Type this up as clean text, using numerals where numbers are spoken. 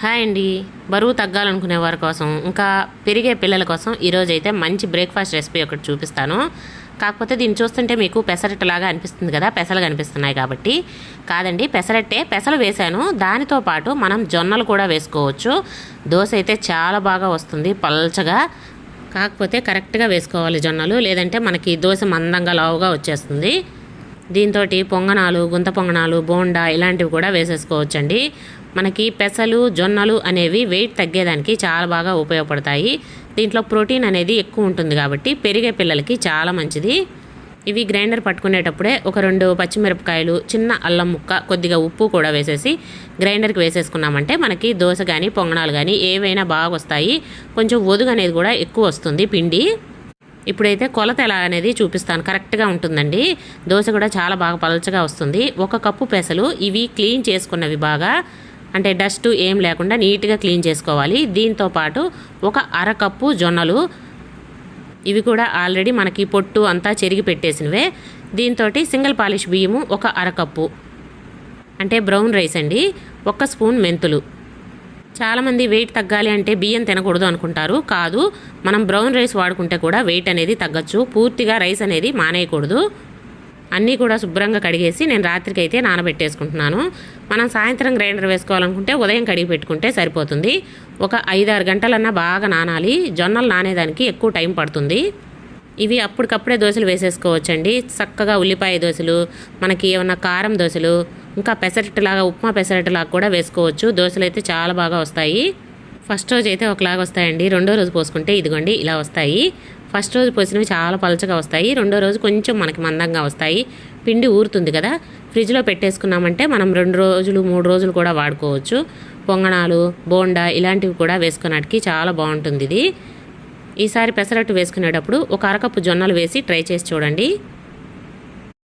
Hi అండి. బరువు తగ్గాలనుకునే వారి కోసం ఇంకా పెరిగే పిల్లల కోసం ఈరోజైతే మంచి బ్రేక్ఫాస్ట్ రెసిపీ ఒకటి చూపిస్తాను. కాకపోతే దీన్ని చూస్తుంటే మీకు పెసరట్టులాగా అనిపిస్తుంది కదా, పెసలు కనిపిస్తున్నాయి కాబట్టి. కాదండి, పెసరట్టే. పెసలు వేశాను, దానితో పాటు మనం జొన్నలు కూడా వేసుకోవచ్చు. దోశ అయితే చాలా బాగా వస్తుంది పల్చగా. కాకపోతే కరెక్ట్గా వేసుకోవాలి జొన్నలు, లేదంటే మనకి దోశ మందంగా లావుగా వచ్చేస్తుంది. దీంతో పొంగనాలు, గుంత పొంగనాలు, బోండా ఇలాంటివి కూడా వేసేసుకోవచ్చండి. మనకి పెసలు, జొన్నలు అనేవి వెయిట్ తగ్గేదానికి చాలా బాగా ఉపయోగపడతాయి. దీంట్లో ప్రోటీన్ అనేది ఎక్కువ ఉంటుంది కాబట్టి పెరిగే పిల్లలకి చాలా మంచిది. ఇవి గ్రైండర్ పట్టుకునేటప్పుడే ఒక 2 పచ్చిమిరపకాయలు, చిన్న అల్లం ముక్క, కొద్దిగా ఉప్పు కూడా వేసేసి గ్రైండర్కి వేసేసుకున్నామంటే మనకి దోశ కానీ పొంగనాలు కానీ ఏవైనా బాగా వస్తాయి. కొంచెం ఒదుగు అనేది కూడా ఎక్కువ వస్తుంది పిండి. ఇప్పుడైతే కొలత ఎలా అనేది చూపిస్తాను. కరెక్ట్గా ఉంటుందండి. దోశ కూడా చాలా బాగా పలచగా వస్తుంది. 1 కప్పు పెసలు, ఇవి క్లీన్ చేసుకున్నవి బాగా, అంటే డస్ట్ ఏం లేకుండా నీట్గా క్లీన్ చేసుకోవాలి. దీంతో పాటు 1 అరకప్పు జొన్నలు, ఇవి కూడా ఆల్రెడీ మనకి పొట్టు అంతా చెరిగి పెట్టేసినవే. దీంతో సింగిల్ పాలిష్ బియ్యము 1 అరకప్పు, అంటే బ్రౌన్ రైస్ అండి. 1 స్పూన్ మెంతులు. చాలామంది వెయిట్ తగ్గాలి అంటే బియ్యం తినకూడదు అనుకుంటారు. కాదు, మనం బ్రౌన్ రైస్ వాడుకుంటే కూడా వెయిట్ అనేది తగ్గచ్చు. పూర్తిగా రైస్ అనేది మానేయకూడదు. అన్నీ కూడా శుభ్రంగా కడిగేసి నేను రాత్రికి అయితే నానబెట్టేసుకుంటున్నాను. మనం సాయంత్రం గ్రైండర్ వేసుకోవాలనుకుంటే ఉదయం కడిగి పెట్టుకుంటే సరిపోతుంది. ఒక 5-6 గంటలన్నా బాగా నానాలి. జొన్నలు నానేదానికి ఎక్కువ టైం పడుతుంది. ఇవి అప్పటికప్పుడే దోశలు వేసేసుకోవచ్చండి. చక్కగా ఉల్లిపాయ దోశలు, మనకి ఏమన్నా కారం దోశలు, ఇంకా పెసరట్టులాగా, ఉప్మా పెసరట్టులాగా కూడా వేసుకోవచ్చు. దోశలు అయితే చాలా బాగా వస్తాయి. ఫస్ట్ రోజు అయితే ఒకలాగా వస్తాయండి. రెండో రోజు పోసుకుంటే ఇదిగోండి ఇలా వస్తాయి. ఫస్ట్ రోజు పోసినవి చాలా పలచగా వస్తాయి. రెండో రోజు కొంచెం మనకి మందంగా వస్తాయి. పిండి ఊరుతుంది కదా, ఫ్రిడ్జ్లో పెట్టేసుకున్నామంటే మనం 2 రోజులు 3 రోజులు కూడా వాడుకోవచ్చు. పొంగనాలు, బోండా ఇలాంటివి కూడా వేసుకున్నట్టుకి చాలా బాగుంటుంది ఇది. ఈసారి పెసరట్టు వేసుకునేటప్పుడు 1 అరకప్పు జొన్నలు వేసి ట్రై చేసి చూడండి.